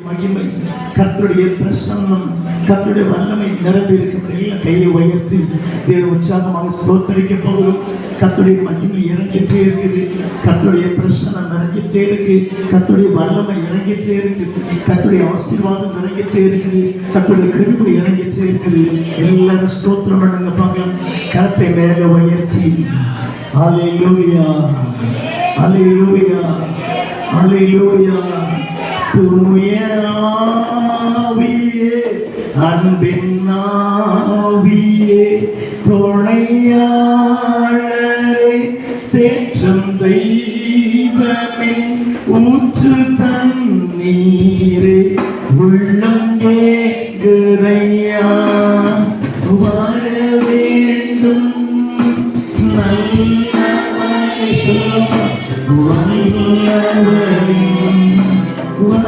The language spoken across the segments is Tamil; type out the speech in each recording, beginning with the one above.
மகிமை, கர்த்தருடைய பிரசன்னம், கர்த்தருடைய வல்லமை நிரம்பி இருக்கும். எல்லாம் கையை உயர்த்தி தேவ உற்சாகமாக ஸ்தோத்தரிக்க போகிறோம். கர்த்தருடைய மகிமை இறங்கிட்டே இருக்குது, கர்த்தருடைய பிரசன்னம் இறங்கிட்டே இருக்கு, கர்த்தருடைய வல்லமை இறங்கிட்டே இருக்கு, கர்த்தருடைய ஆசீர்வாதம் இறங்கிட்டே இருக்குது, கர்த்தருடைய கிருபை இறங்கிட்டே இருக்குது. எல்லாரும் ஸ்தோத்திரம் பண்ணுங்க பார்க்கலாம். கரத்தை மேல உயர்த்தி ஹல்லேலூயா ஹல்லேலூயா ஹல்லேலூயா. தூய ஆவியே, அன்பின் ஆவியே, துணையாளரே, தேற்றும் தெய்வமின் ஊற்று தண்ணீரே, உள்ளம் ஏகுதையா வாழ வேண்டும்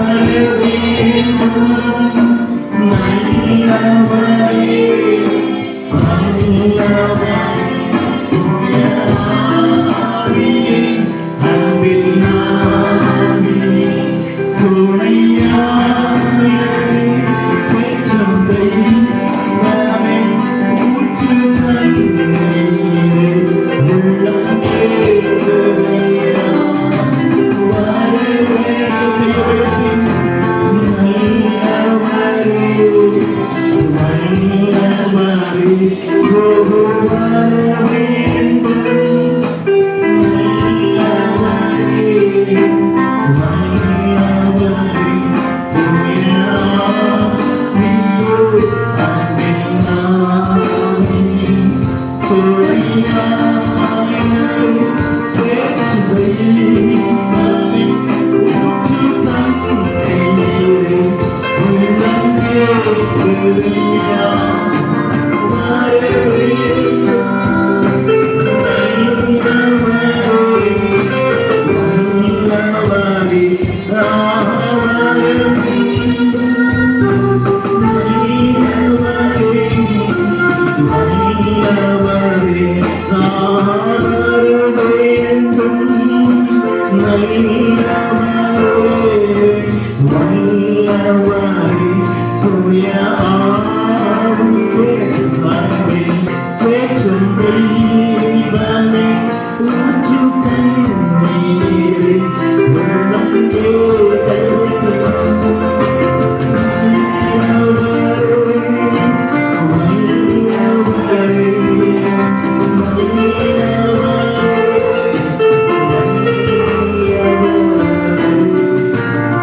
நல்லவரே, வல்லவரே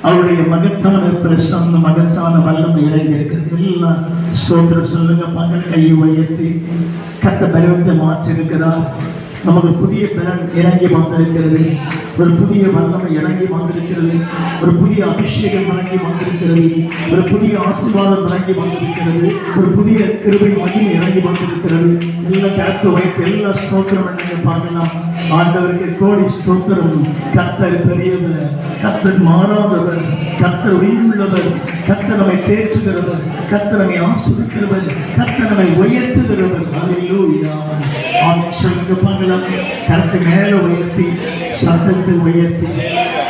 அவருடைய மகத்தான பிரசன்னம், மகத்தான வல்லமை இறங்கி இருக்கிறது. எல்லாம் ஸ்தோத்திரம் சொல்லுங்க. பகல் கையை உயர்த்தி கர்த்தர் பலவத்தை மாற்றி இருக்கிறார். நமக்கு புதிய பலன் இறங்கி வந்திருக்கிறது, ஒரு புதிய வல்லமை இறங்கி வந்திருக்கிறது, ஒரு புதிய அபிஷேகம் இறங்கி வந்திருக்கிறது, ஒரு புதிய ஆசீர்வாதம் இறங்கி வந்திருக்கிறது, ஒரு புதிய கிருபை மகிமை இறங்கி வந்திருக்கிறது. எல்லாம் கருத்து வைத்து எல்லா ஸ்தோத்திரம் என்னங்க பார்க்கலாம். ஆண்டவருக்கு கோடி ஸ்தோத்திரம். கர்த்தர் பெரியவர், கர்த்தர் மாறாதவர், கர்த்தர் உயிருள்ளவர், கர்த்தர் நம்மை தேற்றுகிறவர், கர்த்தர் நம்மை ஆசீர்வதிக்கிறவர், கர்த்தர் நம்மை உயர்த்துகிறவர். ஹல்லேலூயா ஆமென் சொல்லுங்க பார்க்கலாம். கர்த்தரை மேல உயர்த்தி சத்தத்தை உயர்த்தி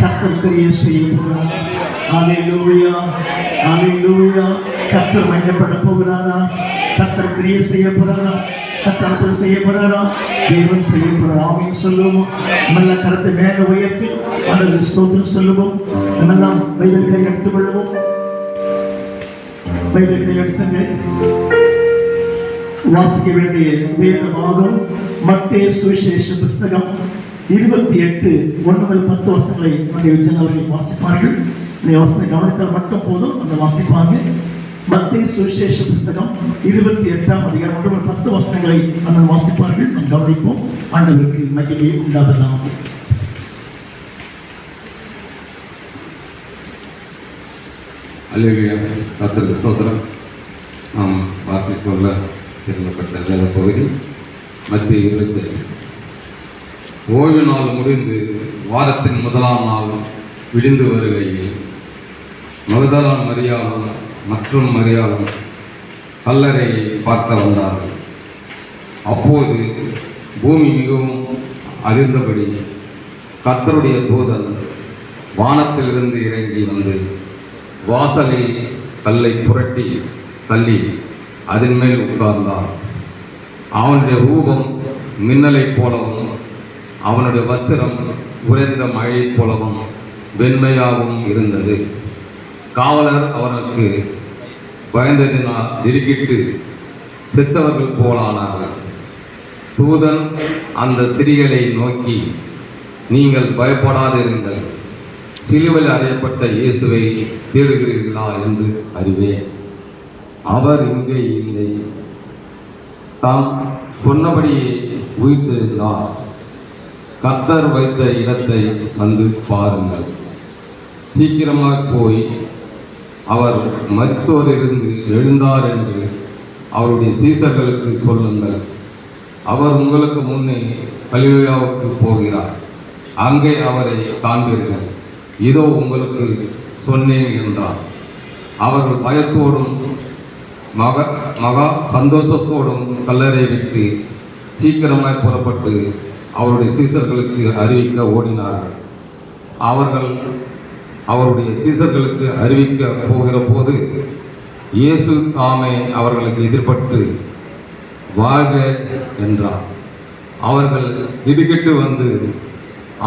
கர்த்தர் கிரியை செய்ய போகிறார். ஹல்லேலூயா ஹல்லேலூயா. கர்த்தர் மகிமைப்பட போகிறாரா? கர்த்தர் கிரியை செய்ய போறாரா? கர்த்தர் செய்ய போறாரா? தேவன் செய்ய போறார். ஆமென் சொல்லுவோம். நல்ல கரத்தை மேல உயர்த்தி ஆண்டவருக்கு ஸ்தோத்திரம் சொல்லுவோம். நம்மெல்லாம் பைபிள் கையில் எடுத்துக் கொள்வோம். பைபிள் கையில் எடுத்துங்க. வாசிக்க வேண்டிய வேத பாகம் மத்தேயு சுவிசேஷ புஸ்தகம் 28:1-10 நம்முடைய ஜனவர்கள் வாசிப்பார்கள். இந்த வசனத்தை கவனித்தால் மட்டும் போதும், அந்த வாசிப்பாங்க. மத்தேயு சுவிசேஷ புஸ்தகம் 28:1-10 நம்ம வாசிப்பார்கள். நாம் கவனிப்போம். ஆண்டவருக்கு மகிமை உண்டாவதாக. அல்லேலூயா. கர்த்தருக்கு ஸ்தோத்திரம். நாம் வாசித்துள்ள திரும்பப்பட்ட வேத பகுதி மத்தேயு 28. ஓய்வு நாள் முடிந்து வாரத்தின் முதலாம் நாள் விடிந்து வருகையில் மகதலா மரியாளும் மற்றும் மரியாளும் கல்லறையை பார்க்க வந்தார்கள். அப்போது பூமி மிகவும் அதிர்ந்தபடி கர்த்தருடைய தூதன் வானத்திலிருந்து இறங்கி வந்து வாசலில் கல்லை புரட்டி தள்ளி அதன் மேல் உட்கார்ந்தான். அவனுடைய ரூபம் மின்னலைப் போலவும் அவனுடைய வஸ்திரம் உறைந்த மழையைப் போலவும் வெண்மையாகவும் இருந்தது. காவலர் அவனுக்கு பயந்ததினால் திடுக்கிட்டு செத்தவர்கள் போலானார்கள். தூதன் அந்த சிறிகளை நோக்கி, நீங்கள் பயப்படாதிருங்கள், சிலுவையில் அறையப்பட்ட இயேசுவை தேடுகிறீர்களா என்று அறிவேன். அவர் இங்கே இல்லை, தாம் சொன்னபடியே உயிர்த்தெழுந்தார். கர்த்தர் வைத்த இடத்தை வந்து பாருங்கள். சீக்கிரமாக போய் அவர் மரித்தோரிலிருந்து எழுந்தார் என்று அவருடைய சீசர்களுக்கு சொல்லுங்கள். அவர் உங்களுக்கு முன்னே கலிலேயாவுக்கு போகிறார், அங்கே அவரை காண்பீர்கள். இதோ உங்களுக்கு சொன்னேன் என்றார். அவர்கள் பயத்தோடும் மகா சந்தோஷத்தோடும் கல்லறை விட்டு சீக்கிரமாய் புறப்பட்டு அவருடைய சீசர்களுக்கு அறிவிக்க ஓடினார்கள். அவர்கள் அவருடைய சீசர்களுக்கு அறிவிக்க போகிற போது இயேசு தாமே அவர்களுக்கு எதிர்பட்டு வாழ்க என்றார். அவர்கள் திடுக்கிட்டு வந்து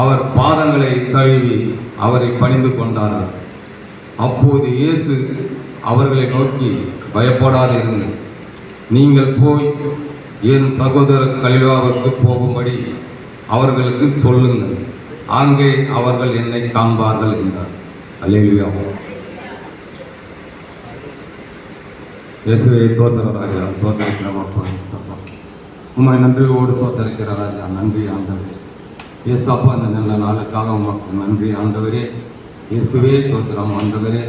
அவர் பாதங்களை தழுவி அவரை பணிந்து கொண்டார்கள். அப்போது இயேசு அவர்களை நோக்கி, பயப்படாதிருங்கள், நீங்கள் போய் என் சகோதரர் கலிலேயாவுக்கு போகும்படி அவர்களுக்கு சொல்லுங்கள், அங்கே அவர்கள் என்னை காண்பார்கள் என்றார். அல்லேலூயா. இயேசுவே தோத்திர ராஜா, தோத்தரிக்கிறப்பா ஏசப்பா, உம்மை நன்றியோடு சோத்தரிக்கிற ராஜா, நன்றி ஆண்டவரே. ஏசப்பா, இந்த நல்ல நாளுக்காக உமக்கு நன்றி ஆண்டவரே. இயேசுவே தோத்திரம் ஆண்டவரே.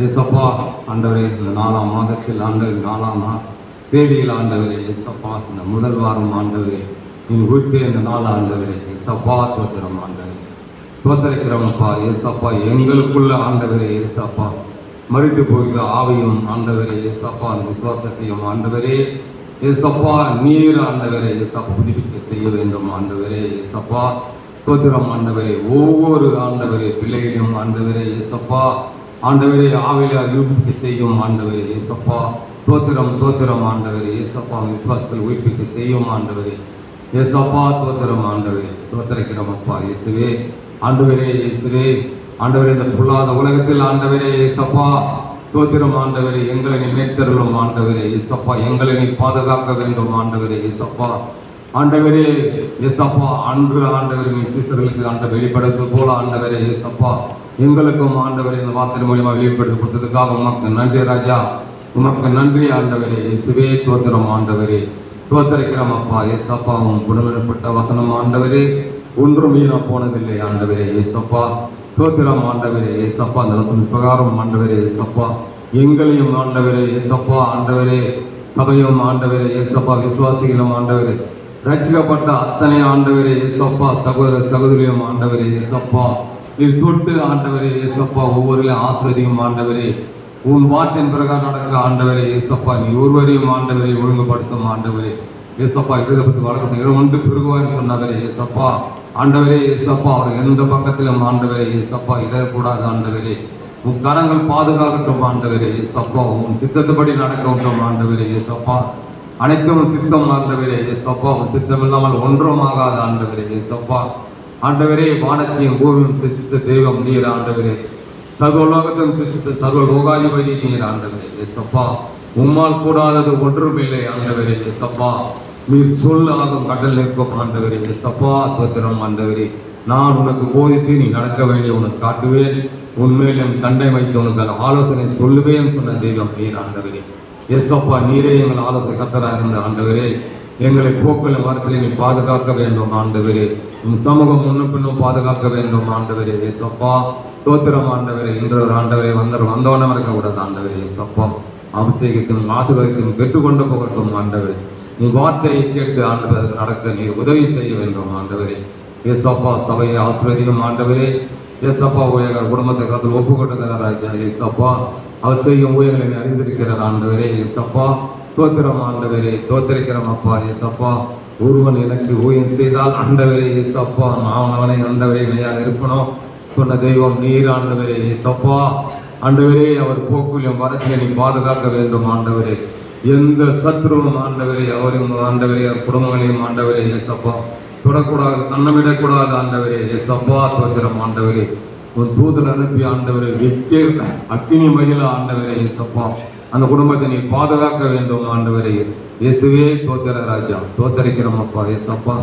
ஏசப்பா ஆண்டவரே, இந்த 4ஆம் மாதத்தில் ஆண்டவர் 4ஆம் தேதியில் ஆண்டவரே ஏசப்பா, இந்த முதல் வாரம் ஆண்டவரே நீ உயிர்த்தே இந்த நாள் ஆண்டவரே ஏசப்பா, தோத்திரம் ஆண்டவரே. தோத்தரிக்கிறோம்ப்பா ஏசப்பா, எங்களுக்குள்ள ஆண்டவரே ஏசப்பா மறித்து போகிற ஆவியும் ஆண்டவரே ஏசப்பா, அந்த விசுவாசத்தையும் ஆண்டவரே ஏசப்பா நீர் ஆண்டவரே ஏசப்பா புதுப்பிக்க செய்ய வேண்டும் ஆண்டவரே ஏசப்பா, தோத்திரம் ஆண்டவரே. ஒவ்வொரு ஆண்டவரே பிள்ளைகளையும் ஆண்டவரே ஏசப்பா ஆண்டவரே ஆவில உயிர்ப்பிக்க செய்யும் ஆண்டவரே ஏசப்பா, தோத்திரம் தோத்திரம் ஆண்டவரே ஏசப்பா, விசுவாசத்தில் உயிர்ப்பிக்க செய்யும் ஆண்டவரே ஏசப்பா, தோத்திரம் ஆண்டவரே. தோத்தரிக்கிறோம் அப்பா இயேசுவே ஆண்டவரே. இயேசுவே ஆண்டவரே, இந்த பொல்லாத உலகத்தில் ஆண்டவரே ஏசப்பா தோத்திரம் ஆண்டவரே, எங்களை நீ மீட்டருளும் ஆண்டவரே ஏசப்பா, எங்களை நீ பாதுகாக்க வேண்டும் ஆண்டவரே ஏசப்பா. ஆண்டவரே ஏசப்பா, அன்று ஆண்டவரே நீ சீசர்களுக்கு ஆண்ட வெளிப்படுத்து போல ஆண்டவரே ஏசப்பா எங்களுக்கும் ஆண்டவரே இந்த வார்த்தை மூலியமாக வெளிப்படுத்தி கொடுத்ததுக்காக உமக்கு நன்றி ராஜா, உமக்கு நன்றி ஆண்டவரே இயேசுவே. தோத்திரம் ஆண்டவரே, தோத்தரிக்கிறோம் அப்பா ஏசப்பா. உன் குணப்பட்ட வசனம் ஆண்டவரே ஒன்றும் வீணா போனதில்லை ஆண்டவரே ஏசப்பா, தோத்திரம் ஆண்டவரே ஏசப்பா. அந்த வசன பிரகாரம் ஆண்டவரே ஏசப்பா எங்களையும் ஆண்டவரே ஏசப்பா ஆண்டவரே சபையும் ஆண்டவரே ஏசப்பா விசுவாசிகளும் ஆண்டவரே ரட்சிக்கப்பட்ட அத்தனை ஆண்டவரே ஏசப்பா சகோதர சகோதரியும் ஆண்டவரே ஏசப்பா நீர் தொட்டு ஆண்டவரே ஏசப்பா ஒவ்வொருவரையும் ஆசீர்வதியும் ஆண்டவரே. உன் வார்த்தையின் பிரகாரம் நடக்க ஆண்டவரே ஏசப்பா நீ ஒருவரையும் ஆண்டவரை ஒழுங்குபடுத்தும் ஆண்டவரே ஏசப்பா. இதை பற்றி வழக்கத்தை ஒன்று பெருகுவான்னு சொன்னவரே ஏசப்பா ஆண்டவரே ஏசப்பா. அவர் எந்த பக்கத்திலும் ஆண்டவரே ஏசப்பா இடக்கூடாது ஆண்டவரே. உன் கரங்கள் பாதுகாக்கட்டும் ஆண்டவரே ஏசப்பா. உன் சித்தத்துப்படி நடக்கட்டும் ஆண்டவரே ஏசப்பா. அனைத்தும் சித்தம் ஆண்டவரே ஏசப்பா. உன் சித்தம் இல்லாமல் ஒன்றும் ஆகாது ஆண்டவரே ஏசப்பா. ஆண்டவரே, வானத்தையும் பூமியும் சிருஷ்டித்த தெய்வம் நீர் ஆண்டவரே. சர்வலோகத்தையும் சிருஷ்டித்த சர்வ லோகாதிபதி நீர் ஆண்டவரே ஏசப்பா. உம்மால் கூடாதது ஒன்றுமில்லை ஆண்டவரே ஏசப்பா. நீர் சொல்லாகும் கடல் நிற்கும் ஆண்டவரே ஏசப்பா. தோத்திரம் ஆண்டவரே. நான் உனக்கு போதித்து நீ நடக்க வேண்டிய உனக்கு காட்டுவேன், உண்மையில் என் கண்டை வைத்து உனக்கு ஆலோசனை சொல்லுவேன் சொன்ன தெய்வம் நீர் ஆண்டவரே ஏசப்பா. நீரே எங்கள் ஆலோசனை கர்த்தராக இருந்த ஆண்டவரே. எங்களை போக்களின் வாரத்திலே நீ பாதுகாக்க வேண்டும் ஆண்டவரே. உன் சமூகம் முன்னும் பின்னும் பாதுகாக்க வேண்டும் ஆண்டவரே ஏசப்பா. தோத்திரம் ஆண்டவரே. இன்று ஒரு ஆண்டவரே வந்தவனம் இருக்கக்கூடாது ஆண்டவரே ஏசப்பா. அபிஷேகத்தின் ஆசீர்வாதத்தையும் பெற்றுக்கொண்டு போகட்டும் ஆண்டவரே. நீ வார்த்தையை கேட்டு ஆண்டவர் நடக்க நீர் உதவி செய்ய வேண்டும் ஆண்டவரே ஏசப்பா. சபையை ஆசீர்வதியும் ஆண்டவரே ஏசப்பா. ஊழியர்கள் குடும்பத்தை காலத்தில் ஒப்பு கொட்டுகிறார் ராஜா ஏசப்பா. அவர் செய்யும் ஊழியர்களை நீ அறிந்திருக்கிறார் ஆண்டவரே ஏசப்பா. தோத்திரம் ஆண்டவரே. தோத்திரிக்கிறோம் அப்பா ஏசப்பா. ஒருவன் எனக்கு ஊழியம் செய்தால் ஆண்டவரே இயேசப்பா நான் அவனை ஆண்டவரே இணையாக இருக்கணும் சொன்ன தெய்வம் நீர் ஆண்டவரே இயேசப்பா. ஆண்டவரே அவர் போக்குலையும் வரத்திலே நீ பாதுகாக்க வேண்டும் ஆண்டவரே. எந்த சத்ருவும் ஆண்டவரே அவரையும் ஆண்டவரே அவர் குடும்பங்களையும் ஆண்டவரே இயேசப்பா தொடக்கூடாது, கண்ணமிடக்கூடாது ஆண்டவரே இயேசப்பா. தோத்திரம் ஆண்டவரே. உன் தூதர் அனுப்பி ஆண்டவரே அக்கினி மதில ஆண்டவரே இயேசப்பா அந்த குடும்பத்தை நீ பாதுகாக்க வேண்டும் ஆண்டவரே இயேசுவே. தோத்திர ராஜா தோத்தரிக்கிறோம் அப்பா இயேசப்பா.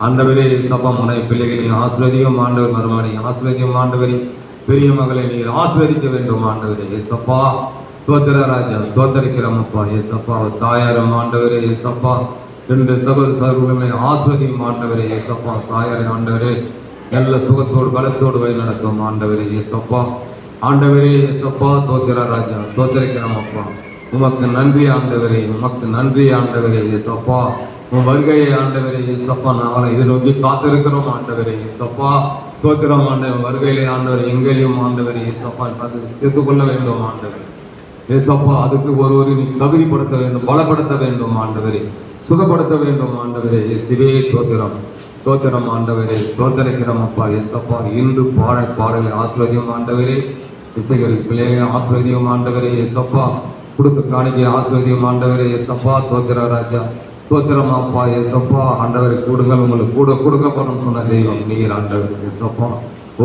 ஆண்டவரே இயேசப்பா முனை பிள்ளைகளை ஆசீர்வதியும் ஆண்டவர், மருமகனை ஆசீர்வதியும் ஆண்டவரே, பெரிய மகளை நீர் ஆசீர்வதிக்க வேண்டும் ஆண்டவரே இயேசப்பா. தோத்திர ராஜா தோத்தரிக்கிறோம் அப்பா இயேசப்பா. தாயாரும் ஆண்டவரே இயேசப்பா 2 சகோதரர்களை ஆசீர்வதியும் ஆண்டவரே இயேசப்பா. தாயாரை ஆண்டவரே நல்ல சுகத்தோடு பலத்தோடு வழி நடக்கும் ஆண்டவரே இயேசப்பா. ஆண்டவரே இயேசப்பா தோத்திர ராஜா தோத்தரிக்கிறோம் அப்பா. உமக்கு நன்றி ஆண்டவரே, உமக்கு நன்றி ஆண்டவரே இயேசப்பா. உன் வருகையை ஆண்டவரே இயேசப்பா நாளை இதை நோக்கி காத்திருக்கிறோம் ஆண்டவரே இயேசப்பா. தோத்திரம் ஆண்டவர் வருகையிலே ஆண்டவர் எங்களையும் ஆண்டவரே இயேசப்பா சேர்த்துக்கொள்ள வேண்டும் ஆண்டவரே இயேசப்பா. அதுக்கு ஒருவரை நீ தகுதிப்படுத்த வேண்டும், பலப்படுத்த வேண்டும் ஆண்டவரே, சுகப்படுத்த வேண்டும் ஆண்டவரே இயேசுவே. தோத்திரம் தோத்திரம் ஆண்டவரே தோத்தரிக்கிறோம் அப்பா இயேசப்பா. இன்று பாடலை ஆசீர்வதியும் ஆண்டவரே, இசைகள் பிள்ளைகளை ஆசீர்வதியும் ஆண்டவரே இயேசப்பா. கொடுத்த காணிக்கை ஆசீர்வதியும் ஆண்டவரே இயேசப்பா. தோத்திர ராஜா தோத்திரம் அப்பா இயேசப்பா. ஆண்டவரை கூடுங்கள், உங்களுக்கு கொடுக்கப்படும் சொன்ன தெய்வம் நீர் ஆண்டவர் இயேசப்பா.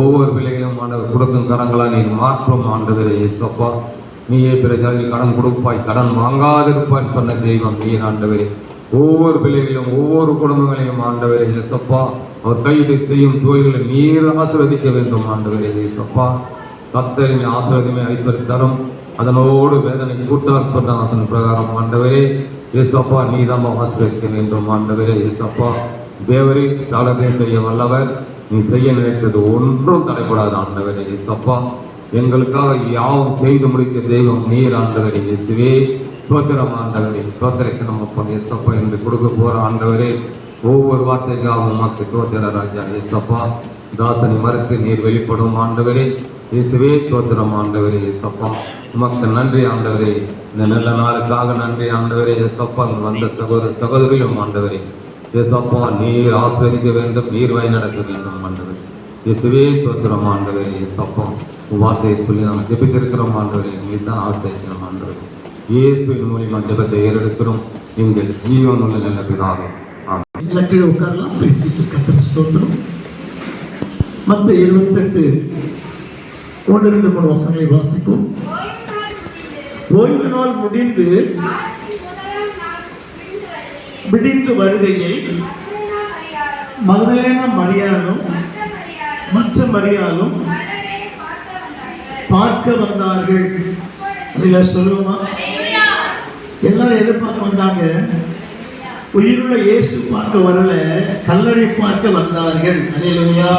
ஒவ்வொரு பிள்ளைகளும் ஆண்டவர் கொடுக்கும் கடன்களா நீர் மாற்றும் ஆண்டவரே இயேசப்பா. நீயே பிற ஜாதியில் கடன் கொடுப்பாய், கடன் வாங்காதிருப்பாய் சொன்ன தெய்வம் நீர் ஆண்டவரே. ஒவ்வொரு பிள்ளைகளும் ஒவ்வொரு குடும்பங்களையும் ஆண்டவரே இயேசப்பா அவர் கையிட்டு செய்யும் தொழில்களை நீர் ஆசீர்வதிக்க வேண்டும் ஆண்டவரே இயேசப்பா. கர்த்தரின் ஆசீர்வாதமே ஐஸ்வர்ய தரும், அதனோடு வேதனை கூட்டார் சொன்ன ஆசன பிரகாரம் ஆண்டவரே இயேசப்பா நீதான் ஆசீர்வதிக்க வேண்டும் ஆண்டவரே இயேசப்பா. தேவரே சாலத்தை செய்ய வல்லவர், நீ செய்ய நினைத்தது ஒன்றும் தடைப்படாத ஆண்டவரே இயேசப்பா. எங்களுக்காக யாவும் செய்து முடிக்க தெய்வம் நீர் ஆண்டவரே இயேசுவே. தோத்திரம் ஆண்டவரே தோத்திரக்கு நம்ம இயேசப்பா என்று கொடுக்க போற ஆண்டவரே. ஒவ்வொரு வார்த்தைக்காகவும் உமக்கு தோத்திர ராஜா இயேசப்பா. தாசனி மறுத்து நீர் வெளிப்படும் ஆண்டவரே இயேசுவே. தோத்திரம் ஆண்டவரே இயேசப்பா. உமக்கு நன்றி ஆண்டவரே, இந்த நல்ல நாளுக்காக நன்றி ஆண்டவரே இயேசப்பா. வந்த சகோதரியும் ஆண்டவரே இயேசப்பா நீர் ஆசீர்வதிக்க வேண்டும், நீர் வழி நடக்க வேண்டும் ஆண்டவரே இயேசுவே. தோத்திரம் ஆண்டவரே இயேசப்பா. உன் வார்த்தையை சொல்லி நாங்கள் ஜெபித்திருக்கிறோம் ஆண்டவரே, எங்களை தான் ஆசீர்வதிக்கிறோம் ஆண்டவரே. இயேசுவின் மூலியமா ஜெபத்தை ஏறெடுக்கிறோம் எங்கள் ஜீவன் உள்ள நல்ல பிதாவே. கீழே உட்காரலாம். பேசிட்டு கர்த்தர் ஸ்தோத்திரம். மத்தேயு 28 1-2 வசனங்களை வாசிக்கும். ஓய்வு நாள் முடிந்து வருகையில் மகதலேனா மரியாளும் மற்ற மரியாளும் பார்க்க வந்தார்கள். அதில் சொல்லுவோமா? எல்லாரும் எதிர்பார்க்க வந்தாங்க. உயிருள்ள இயேசு பார்க்க வரல, கல்லறை பார்க்க வந்தார்கள். அல்லேலூயா.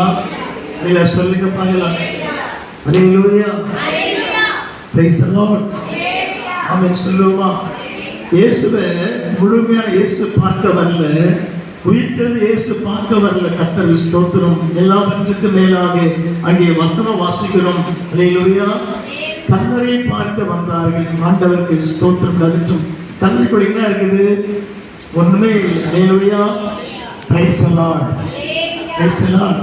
அதில் சொல்லுங்க பார்க்கலாம். அல்லேலூயா. Praise the Lord. ஆமென் சொல்லுவோமா? இயேசுவை முழுமையான இயேசு பார்க்க வரல, உயிர்த்தெழுந்த இயேசு பார்க்க வரல. கர்த்தர் ஸ்தோத்திரம். எல்லாவற்றுக்கும் மேலாக அங்கே வசனம் வாசிக்கிறோம். அல்லேலூயா. கல்லறை பார்க்க வந்தார்கள். ஆண்டவருக்கு ஸ்தோத்திரம். அகற்றும் கல்லறைக்குள் என்ன இருக்குது? ஒண்ணுமே இல்லை. Hallelujah. Praise the lord. Praise the lord.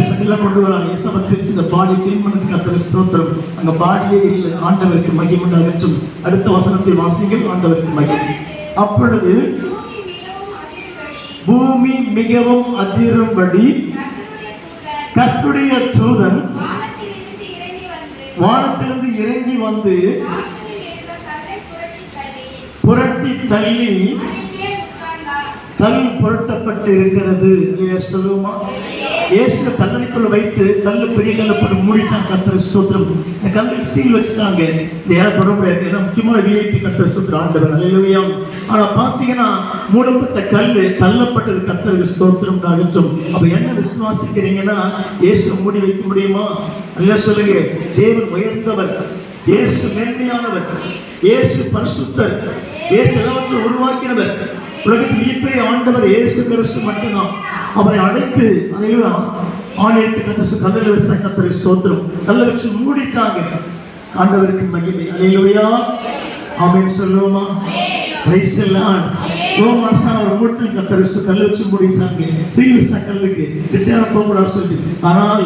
சட்டெல்லாம் கொண்டு வராங்க. இயேசுவை திருச்சி இந்த பாடி கிளீன் பண்ணதுக்கு கர்த்தர் ஸ்தோத்திரம். அங்க பாடியே இல்லை. ஆண்டவருக்கு மகிமை அகற்றும். அடுத்த வசனத்தை வாசிங்கள். ஆண்டவருக்கு மகிமை. அப்பொழுது பூமி மிகவும் அதிரும்படி கர்த்தருடைய தூதன் வானத்திலிருந்து இறங்கி வந்து புரட்டி தள்ளி கல் புரட்டப்பட்டு இருக்கிறது. சொல்லுவோமா? இயேசுவை கல்லறைக்குள்ள வைத்து கல்லு பெரிய கல்லை போட்டு மூடிட்டாங்க. கர்த்தர் ஸ்தோத்திரம். இந்த கல்லுக்கு சீல் வச்சுட்டாங்க. இந்த யார் போட முடியாது. ஏன்னா முக்கியமான விஐபி கர்த்தர் ஸ்தோத்திரம் ஆண்டவர். அல்லேலூயா. ஆனா பாத்தீங்கன்னா மூடப்பட்ட கல்லு தள்ளப்பட்டது. கர்த்தருக்கு ஸ்தோத்திரம் ஆகட்டும். அப்ப என்ன விசுவாசிக்கிறீங்கன்னா இயேசுவை மூடி வைக்க முடியுமா? அல்ல சொல்லுங்க. தேவன் உயர்ந்தவர், இயேசு மேன்மையானவர், இயேசு பரிசுத்தர், இயேசு எல்லாவற்றையும் உருவாக்கினவர். உலகத்தில் மிகப்பெரிய ஆண்டவர் இயேசு கிறிஸ்து மட்டும்தான். அவரை அழைத்து ஆணையத்து கல்லறை வச்சு கர்த்தரை ஸ்தோத்திரம். கல்லை வச்சு மூடிச்சாங்க. ஆண்டவருக்கு மகிமை. அல்லேலூயா. ஆமென் சொல்லுவோமா? Praise the Lord. ரோமாசம் ஒரு மூட்டை கத்தரிச்சு கல் வச்சு முடிச்சாங்க. சீவிஸ்த கல்லுக்கு வித்தியாரம் போகக்கூடாது சொல்லி. ஆனால்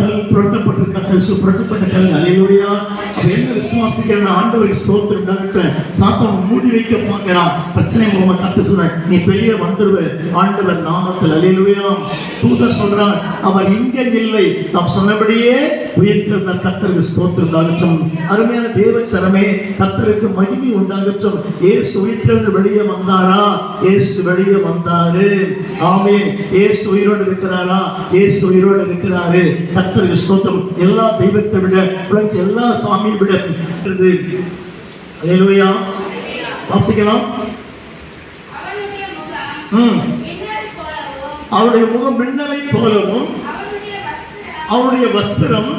கல் புரட்டப்பட்டு கத்தரிச்சு புரட்டப்பட்ட கல். அல்லேலூயா. அப்ப என்ன விசுவாசிக்கிறேன், ஆண்டவருக்கு ஸ்தோத்திரம் உண்டாகட்டும். சாத்தான் மூடி வைக்க பார்க்கிறான். பிரச்சனை மூலமா கத்த சொல்றேன், நீ வெளியே வந்துருவ ஆண்டவர் நாமத்தில். அல்லேலூயா. தூதர் சொல்றான், அவர் இங்கே இல்லை, நாம் சொன்னபடியே உயிர்த்திருந்தார். கர்த்தருக்கு ஸ்தோத்திரம் உண்டாகட்டும். அருமையான தேவச்சரமே, கர்த்தருக்கு மகிமை உண்டாகட்டும். இயேசு உயிர்த்திருந்து வெளியே வந்தாரா? இயேசு வெளியே வந்தாரு. ஆமென். இயேசு உயிரோடு இருக்கிறாரா? இயேசு உயிரோடு இருக்கிறாரு. கர்த்தருக்கு ஸ்தோத்திரம். எல்லா தெய்வத்தை விட, உலகத்தில் எல்லா சாமியை விட இருக்கிறது. அல்லேலூயா. வாசிக்கலாம். அவருடைய முகம் மின்னலை போலவும், அவருடைய வஸ்திரம்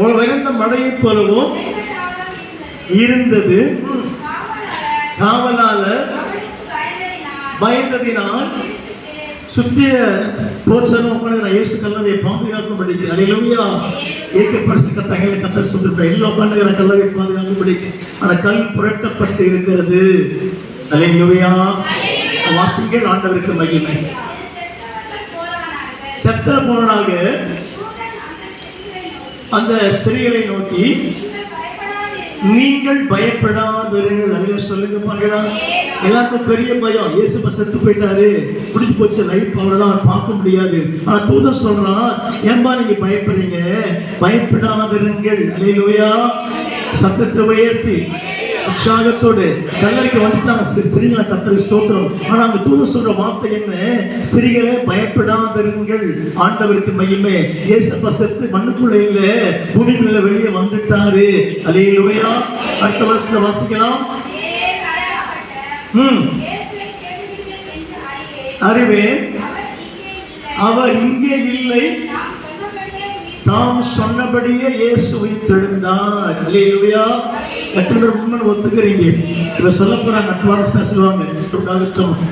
உறைந்த மழையை போலவும் இருந்தது. காவலாளர் பயந்ததினால் சுற்றிய போர்ச்சலும் உட்காந்து இயேசு கல்லறையை பாதுகாக்கும்படிக்கு. அல்லேலூயா. ஏக பரிசுத்த தங்களை கத்தர் சொல்லிருப்பார், எல்லாம் உட்காந்துகிற கல்லறையை பாதுகாக்கும்படிக்கு அந்த கல் புரட்டப்பட்டு இருக்கிறது. அல்லேலூயா. வாசிங்கள். ஆண்டவருக்கு மகிமை. செத்த போனாக அந்த ஸ்திரீகளை நோக்கி, நீங்கள் பயப்படாதீர்கள். அதில் சொல்லுங்க பாருங்க. எல்லாருக்கும் பெரிய பயம். இயேசு செத்து போயிட்டாரு, பிடிச்சு போச்சு, லைஃப் அவ்வளவுதான், பார்க்க முடியாது. ஆனா தூதர் சொல்றான், ஏன்பா நீங்க பயப்படுறீங்க? பயப்படாதீர்கள். அல்லேலூயா. சத்தத்தை உயர்த்தி உற்சாகத்தோடு கல்லறைக்கு வந்துட்டாங்க ஸ்திரீகளை. கர்த்தருக்கு ஸ்தோத்திரம். ஆனா அங்க தூதர் சொல்ற வார்த்தை என்ன? ஸ்திரீகளே பயப்படாதீர்கள். ஆண்டவருக்கு மகிமை. இயேசு செத்து மண்ணுக்குள்ள இல்ல, பூமிக்குள்ள வெளியே வந்துட்டாரு. அல்லேலூயா. அடுத்த வருஷத்துல வாசிக்கலாம். அறிவேன், அவர் இங்கே இல்லை, தாம் சொன்னபடியே இயேசு உயிர்த்தெழுந்தார். அல்லேலூயா. எத்தனை பேர் முன்ன ஒத்துக்கிறீங்க? இவ சொல்ல போறாங்க, அட்வான்ஸ் பேசுவாங்க.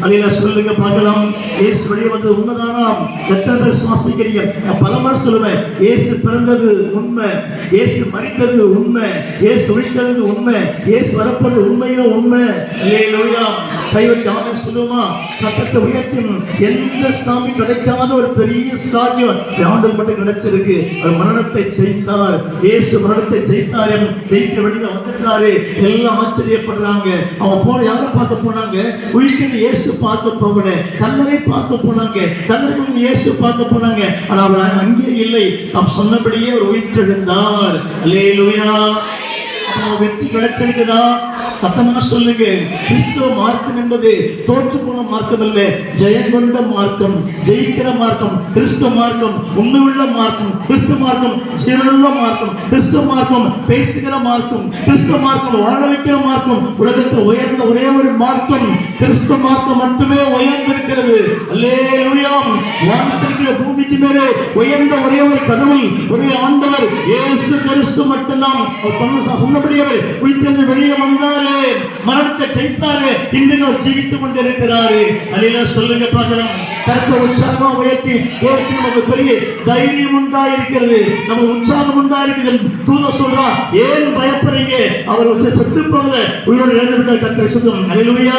அல்லேலூயா சொல்லுங்க பார்க்கலாம். இயேசு வெளியே வந்தது உண்மைதானாம். எத்தனை பேர் சுவாசிக்கிறீங்க? பல முறை சொல்லுவேன், இயேசு பிறந்தது உண்மை, இயேசு மரித்தது உண்மை, இயேசு உயிர்த்தெழுந்தது உண்மை, இயேசு வரப்போது உண்மையில உண்மை. அல்லேலூயா. கைவெட்டி ஆமென் சொல்லுமா? சத்தத்தை உயர்த்தும். எந்த சாமி கிடைக்காத ஒரு பெரிய சாக்கியம் ஆண்டவர் மட்டும் கிடைச்சிருக்கு. அவர் மரணத்தை ஜெயித்தார். இயேசு மரணத்தை ஜெயித்தார். ஜெயிக்க வெளியே வந்துட்டாரு. எல்லாம் ஆச்சரியப்படுறாங்க. அவங்க போன யாரை பார்க்க போனாங்க? உயிர்த்தெழுந்த இயேசு பார்க்க போகல, கல்லறை பார்க்க போனாங்க. கல்லறைக்கு இயேசு பார்க்க போனாங்க. ஆனா அவர் அங்கே இல்லை. தாம் சொன்னபடியே அவர் உயிர்த்தெழுந்தார். அல்லேலூயா. வெற்றி கிடைச்சிருக்குதா? சத்தமா சொல்லுங்க. கிறிஸ்துவ மார்க்கம் என்பது தோற்று போன மார்க்கம் அல்ல, ஜெயம் கொண்ட மார்க்கம், ஜெயிக்கிற மார்க்கம். கிறிஸ்துவ மார்க்கம் உண்மையுள்ள மார்க்கம். கிறிஸ்துவ மார்க்கம் ஜீவனுள்ள மார்க்கம். கிறிஸ்துவ மார்க்கம் பேசுகிற மார்க்கம். கிறிஸ்துவ மார்க்கம் வாழ வைக்கிற மார்க்கம். உலகத்தில் உயர்ந்த ஒரே ஒரு மார்க்கம் கிறிஸ்துவ மார்க்கம் மட்டுமே உயர்ந்திருக்கிறது. அல்லேலூயா. வானத்திற்கிற பூமிக்கு மேலே உயர்ந்த ஒரே ஒரு கடவுள், ஒரே ஆண்டவர் இயேசு கிறிஸ்து மட்டும்தான். சொன்னபடி அவர் உயிர்த்தெழுந்து வெளியே வந்தாரு, மரணத்தை ஜெயித்தாரு, இன்றைக்கு அவர் ஜீவித்துக் கொண்டிருக்கிறாரு. அல்லேலூயா சொல்லுங்க பார்க்கலாம். கருத்தை உற்சாகமா உயர்த்தி நமக்கு பெரிய தைரியம் உண்டாயிருக்கிறது, நம்ம உற்சாகம் உண்டாயிருக்குது. தூதர் சொல்றா, ஏன் பயப்படுறீங்க? அவர் செத்து போகல, உயிரோடு எழுந்து விட்டார். கர்த்தர் சுத்தம். அல்லேலூயா.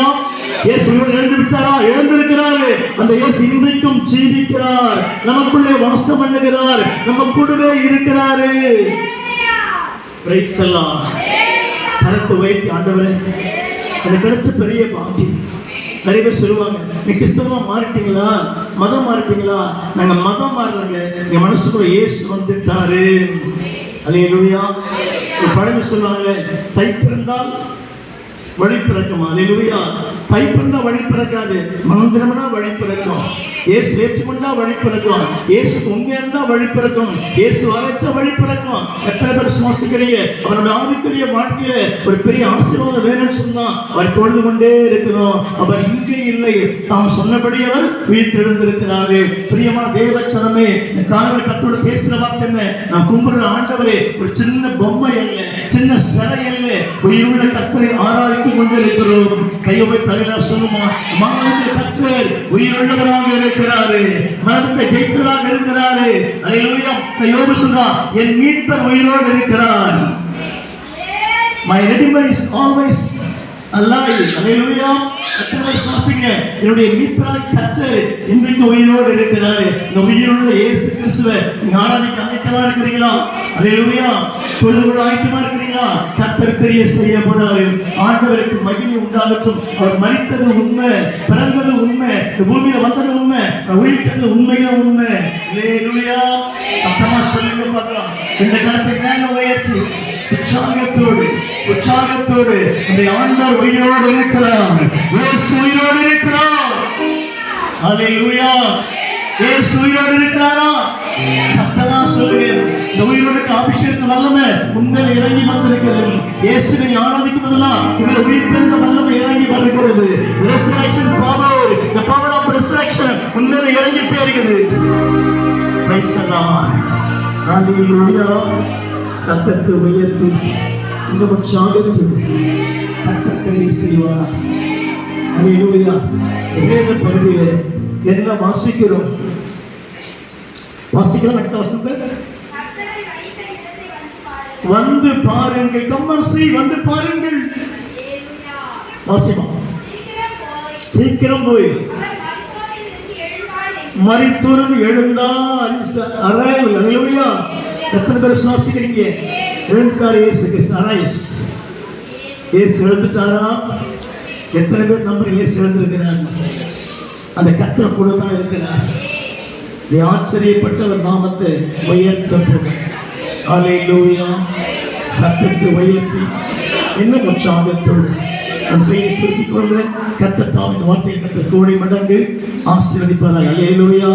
இயேசு உயிரோடு எழுந்து விட்டாரா? எழுந்திருக்கிறாரு. அந்த இயேசு இன்றைக்கும் ஜீவிக்கிறார், நமக்குள்ளே வாசம் பண்ணுகிறார், நம்ம கூடவே இருக்கிறாரு. Price the Lord. கரத்தை உயர்த்தி, ஆண்டவரே எனக்கு கிடைச்ச பெரிய பாக்கியம். நிறைய பேர் சொல்லுவாங்க, நீ கிறிஸ்தவமா மாறிட்டீங்களா, மதம் மாறிட்டீங்களா? நாங்க மதம் மாறலங்க, எங்க மனசுக்குள்ள இயேசு வந்துட்டாரு. அல்லேலூயா. ஒரு பழமொழி சொல்லுவாங்களே, தை பிறந்தால் வழி பிறக்குமா? அல்லேலூயா. தை பிறந்தா வழி பிறக்காது, மனம் திரும்பினா வழி பிறக்கும். இயேசு ஏற்றுக்கொண்டா வழி பிறக்கும். இயேசுக்கு உண்மையா இருந்தா வழி பிறக்கும். இயேசு அழைச்சா வழி பிறக்கும். எத்தனை பேர் சுவாசிக்கிறீங்க? அவருடைய ஆவிக்குரிய வாழ்க்கையில ஒரு பெரிய ஆசீர்வாதம் வேணும்னு சொன்னா அவர் தொழுது கொண்டே இருக்கிறோம். அவர் இங்கே இல்லை, தாம் சொன்னபடி அவர் உயிர்த்தெழுந்திருக்கிறாரு. பிரியமான தேவச்சனமே, இந்த காலையில் கத்தோடு பேசுற வார்த்தை என்ன? நான் கும்பிடுற ஆண்டவரே ஒரு சின்ன பொம்மை அல்ல, சின்ன சிலை அல்ல, உயிருள்ள கர்த்தரை ஆராய்ந்து கொண்டிருக்கிறோம். கையை தலையில சொல்லுமா, மாநில கர்த்தர் உயிருள்ளவராக இருக்கிறாரு, மரணத்தை ஜெயித்தவராக இருக்கிறாரு. அல்லேலூயா. யோபு சொல்றா, என் மீட்பர் உயிரோடு இருக்கிறார். My redeemer is always அல்லாஹ் அல்லேலூயா. எத்தனை சுவாசிங்க என்னுடைய மீட்பராய் கர்த்தர் இன்றைக்கு உயிரோடு இருக்கிறாரு. இந்த உயிருள்ள இயேசு கிறிஸ்துவை நீங்க ஆராதிக்க ஆயத்தமா இருக்கிறீங்களா? அல்லேலூயா. தொழுகை ஆயத்தமா இருக்கிறீங்களா? கர்த்தர் கிரியை செய்ய போறாரு. ஆண்டவருக்கு மகிமை உண்டாகட்டும். அவர் மரித்தது உண்மை, பிறந்தது உண்மை, இந்த பூமியில வந்தது உண்மை, உயிர்த்தது உண்மையில உண்மை. அல்லேலூயா. சத்தமா சொல்லுங்க பார்க்கலாம். இந்த கருத்தை மேல உயர்த்தி உற்சாகத்தோடு நம்முடைய ஆண்டவர் உயிரோடு இருக்கிறார். இயேசு உயிரோடு இருக்கிறார். அல்லேலூயா. இயேசு உயிரோடு இருக்கிறாரா? சத்தமா சொல்லுங்க. இந்த உயிரோடுக்கு அபிஷேகத்தின் வல்லமை உண்மையில இறங்கி வந்திருக்கிறது. இயேசுவை ஆராதிக்கும் போதெல்லாம் இவரை உயிர் பிறந்த வல்லமை இறங்கி வருகிறது. Resurrection power, the power of resurrection உண்மையில இறங்கிட்டே இருக்குது. Praise the Lord. Hallelujah. சத்தத்தை உயர்த்தி இந்த உற்சாகத்தோடு கர்த்தர் கிரியை செய்வாரா? அல்லேலூயா. வேத பகுதியிலே என்ன வாசிக்கிறோம்? அடுத்த வசனத்தை வந்து பாருங்கள். கம்மர்சி வந்து பாருங்கள். வாசிமா சீக்கிரம் போய் மரித்தோரும் எழுந்தார். அல்லேலூயா. எத்தனை பேர் சுவாசிக்கிறீங்க? எழுந்துக்கார் இயேசு கிறிஸ்து. அரைஸ். இயேசு எழுந்துட்டாரா? எத்தனை பேர் நம்புறீங்க இயேசு எழுந்திருக்கிறார்? அந்த கர்த்தர் கூட தான் இருக்கிறார். ஆச்சரியப்பட்ட ஒரு நாமத்தை உயர்த்த போக. அல்லேலூயா. சத்தத்தை உயர்த்தி இன்னும் உற்சாகத்தோடு நான் செய்தி சுருக்கிக் கொள்கிறேன். கர்த்தர் தாம் இந்த வார்த்தையை கர்த்தர் கோடி மடங்கு ஆசீர்வதிப்பாராக. அல்லேலூயா.